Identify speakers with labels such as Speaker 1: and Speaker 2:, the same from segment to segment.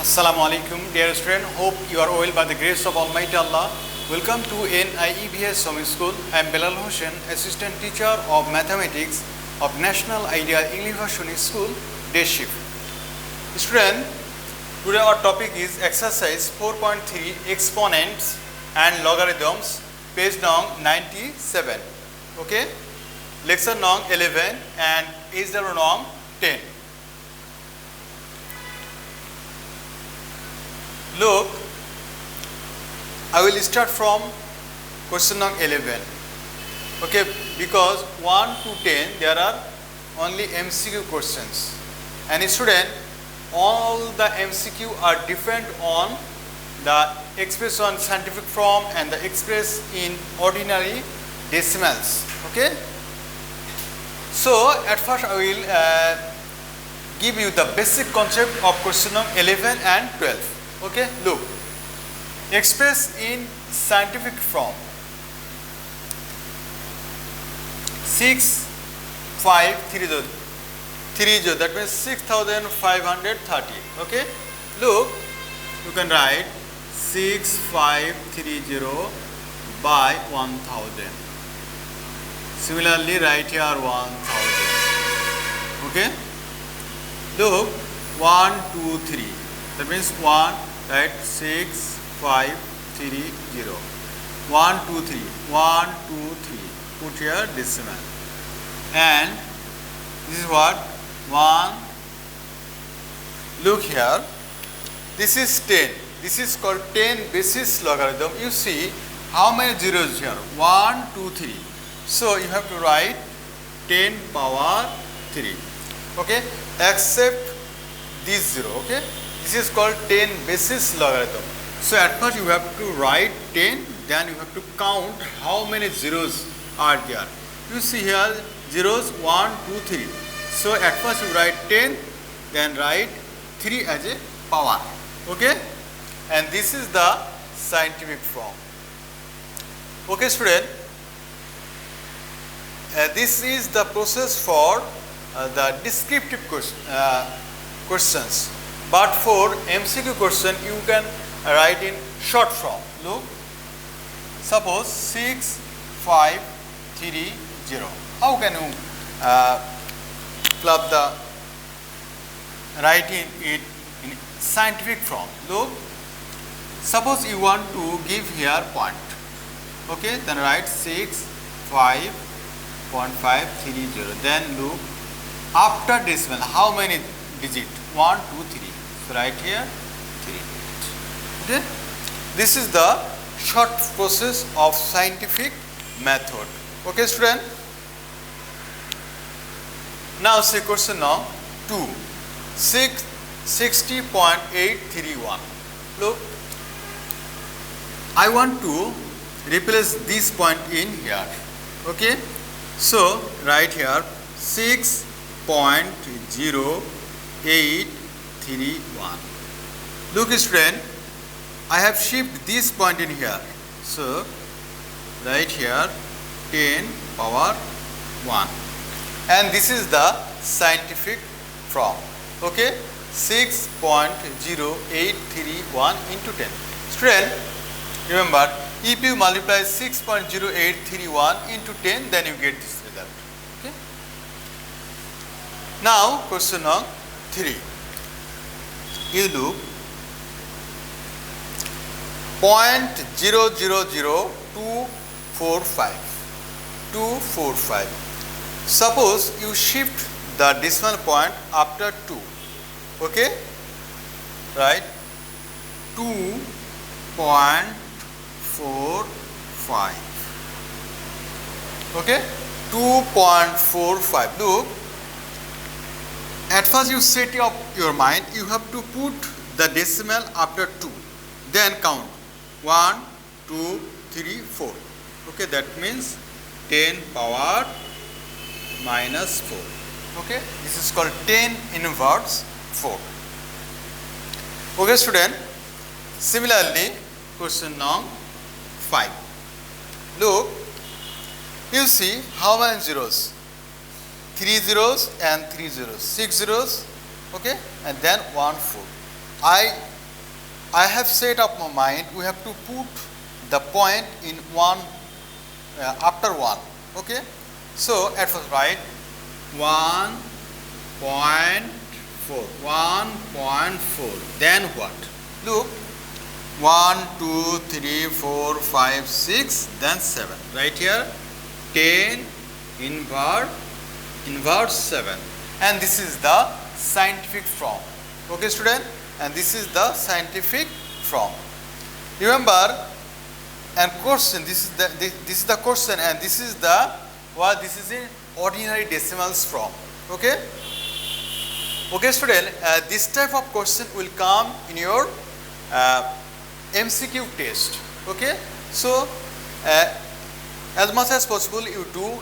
Speaker 1: Assalamu alaikum, dear student. Hope you are well by the grace of Almighty Allah. Welcome to NIEVS Home School. I am Belal Hossain, Assistant Teacher of Mathematics of National Ideal English Version School, Day Shift. Student, today our topic is exercise 4.3 exponents and logarithms, page number 97. Okay, lecture number 11 and HW number 10. Look, I will start from question number 11. Okay, because 1 to 10 there are only MCQ questions, and student, all the MCQ are different on the expression scientific form and the express in ordinary decimals. Okay, so at first I will give you the basic concept of question number 11 and 12. Okay, look, express in scientific form 6530, that means 6530. Okay, look, you can write 6530 by 1000. Similarly, write here 1000. Okay, look, 1 2 3, that means 1, right, 6530, 1 2 3, 1 2 3, put here decimal, and this is what 1. Look here, this is 10, this is called 10 basis logarithm. You see how many zeros here, 1 2 3, so you have to write 10 power 3. Okay, except this 0. Okay, this is called 10 basis logarithm. So at first you have to write 10, then you have to count how many zeros are there. You see here zeros 1 2 3. So at first you write 10, then write 3 as a power. Okay, and this is the scientific form. Okay, student, this is the process for the descriptive questions. But for MCQ question, you can write in short form. Look, suppose 6530. How can you plug the writing it in scientific form? Look, suppose you want to give here point. Okay, then write 65.530. Then look, after decimal, how many digit? 1 2 3. So write here 3. Okay, this is the short process of scientific method. Okay, student. Now see question now 2, 60.831. Look, I want to replace this point in here. Okay, so write here 6.0831. Look, student, I have shifted this point in here. So write here 10 power 1, and this is the scientific form. Okay, 6.0831 into 10. Student, remember, if you multiply 6.0831 into 10, then you get this result. Okay. Now question number 3. You look, 0.000245. Suppose you shift the decimal point after 2. Okay, right, 2.45. Okay, 2.45. Look, at first you set up your mind, you have to put the decimal after 2, then count 1 2 3 4. Okay, that means 10 power minus 4. Okay, this is called 10 inverse 4. Okay, student, similarly question number 5. Look, you see how many zeros? 3 zeros and 3 zeros, 6 zeros, okay, and then 1 4. I I have set up my mind, we have to put the point in one after one. Okay, so at first write 1.4, 1.4. Then what? Look, 1, 2, 3, 4, 5, 6, then 7. Right here, 10 inverse 7. And this is the scientific form. Okay, student? And this is the scientific form. Remember, and question, this is the question, and this is the what? This is in ordinary decimals form. Okay? Okay, student, this type of question will come in your MCQ test. Okay, so as much as possible you do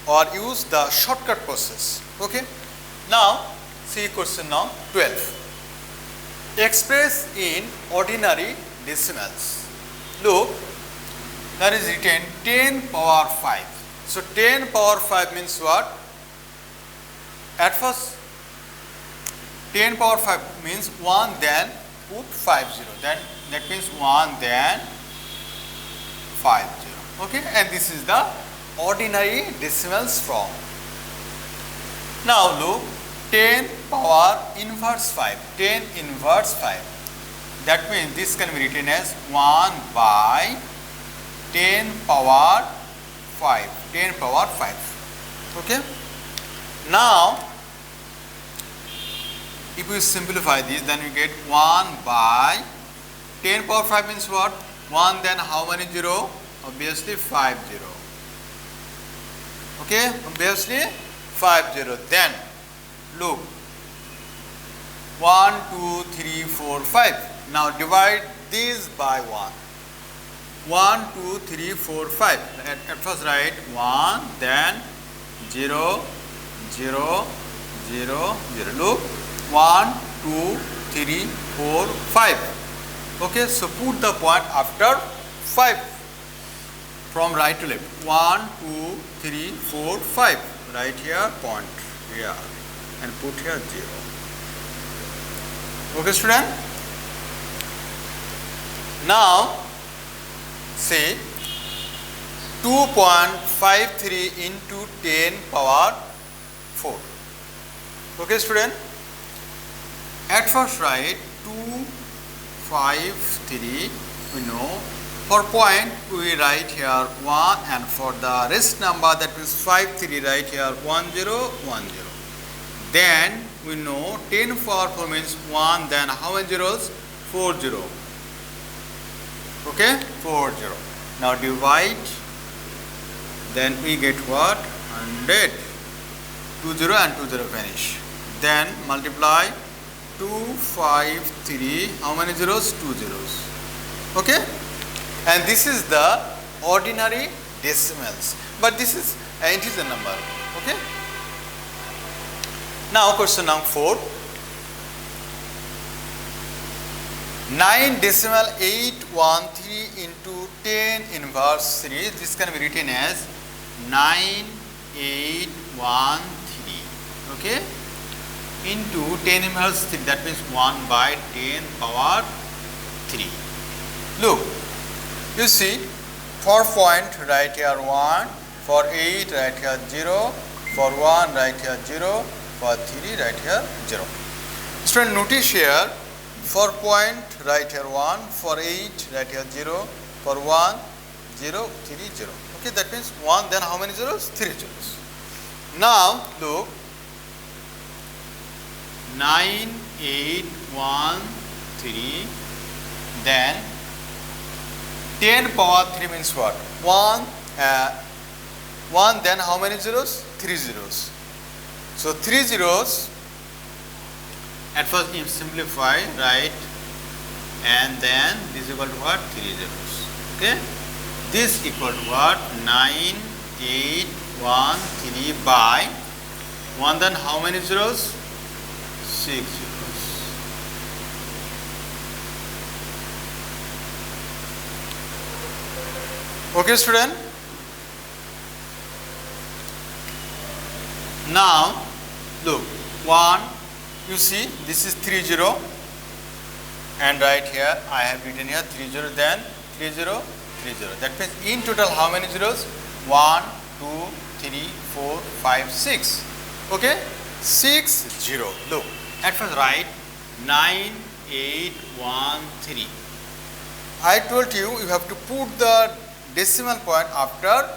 Speaker 1: or use the shortcut process. Okay, now see question now 12. Express in ordinary decimals. Look, that is written 10 power 5. So 10 power 5 means what? At first 10 power 5 means 1, then put 50. Then that means 1, then 50. Okay, and this is the ordinary decimals form. Now look, 10 power inverse 5. 10 inverse 5. That means this can be written as 1 by 10 power 5. 10 power 5. Okay. Now, if we simplify this, then we get 1 by 10 power 5 means what? 1, then how many 0? Obviously 50. Okay, obviously 50. Then look, 1, 2, 3, 4, 5. Now divide these by 1. 1, 2, 3, 4, 5. At first write 1, then 0, 0, 0, 0. Look, 1, 2, 3, 4, 5. Okay, so put the point after 5 from right to left. 1, 2, 3, 4, 5. Right here, point here, and put here 0. Okay, student. Now, say 2.53 into 10 power 4. Okay, student. At first write 253, we know. For point we write here 1, and for the rest number, that means 53, write here 10, 10. Then we know 10 power 4 means 1, then how many zeros? 40. Okay, 40. Now divide, then we get what? 100. 20 and 20 finish. Then multiply 253, how many zeros? 2 zeros. Okay, and this is the ordinary decimals, but this is an integer number. Okay, now question number 4. 9 decimal 813 into 10 inverse 3. This can be written as 9813. Okay, into 10 inverse 3, that means 1 by 10 power 3. Look, you see, for point write here 1, for 8 write here 0, for 1 write here 0, for 3 write here 0. Student, notice here, for point write here 1, for 8 write here 0, for 1 0, 3 0. Okay, that means 1, then how many zeros? 3 zeros. Now look, 9813, then 10 power 3 means what? 1, 1, then how many zeros? 3 zeros. So 3 zeros, at first you simplify, right, and then this is equal to what? 3 zeros. Okay, this equal to what? 9813 by 1, then how many zeros? 6 zeros. Okay, student. Now look, 1, you see this is 30, and right here I have written here 30, then 30, 30. That means in total how many zeros? 1, 2, 3, 4, 5, 6. Okay, 6 0. Look, at first write 9, 8, 1, 3. I told you you have to put the decimal point after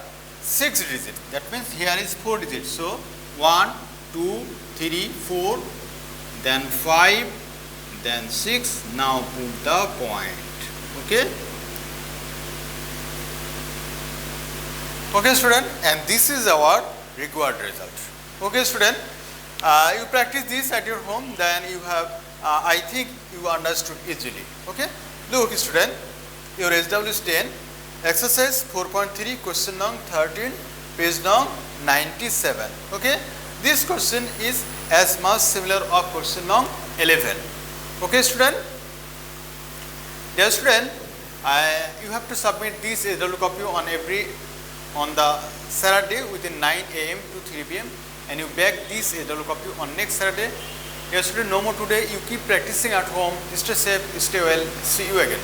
Speaker 1: 6 digits. That means here is 4 digits. So 1, 2, 3, 4, then 5, then 6. Now put the point. Okay. Okay, student, and this is our required result. Okay, student, you practice this at your home, then you have, I think you understood easily. Okay. Look, student, your SW is 10, exercise 4.3, question number 13, page number 97. Okay. This question is as much similar of question number 11. Okay, student. Dear student, you have to submit this SW copy on the Saturday within 9 a.m. to 3 p.m. and you back this SW copy on next Saturday. Dear student, no more today. You keep practicing at home. Stay safe, stay well. See you again.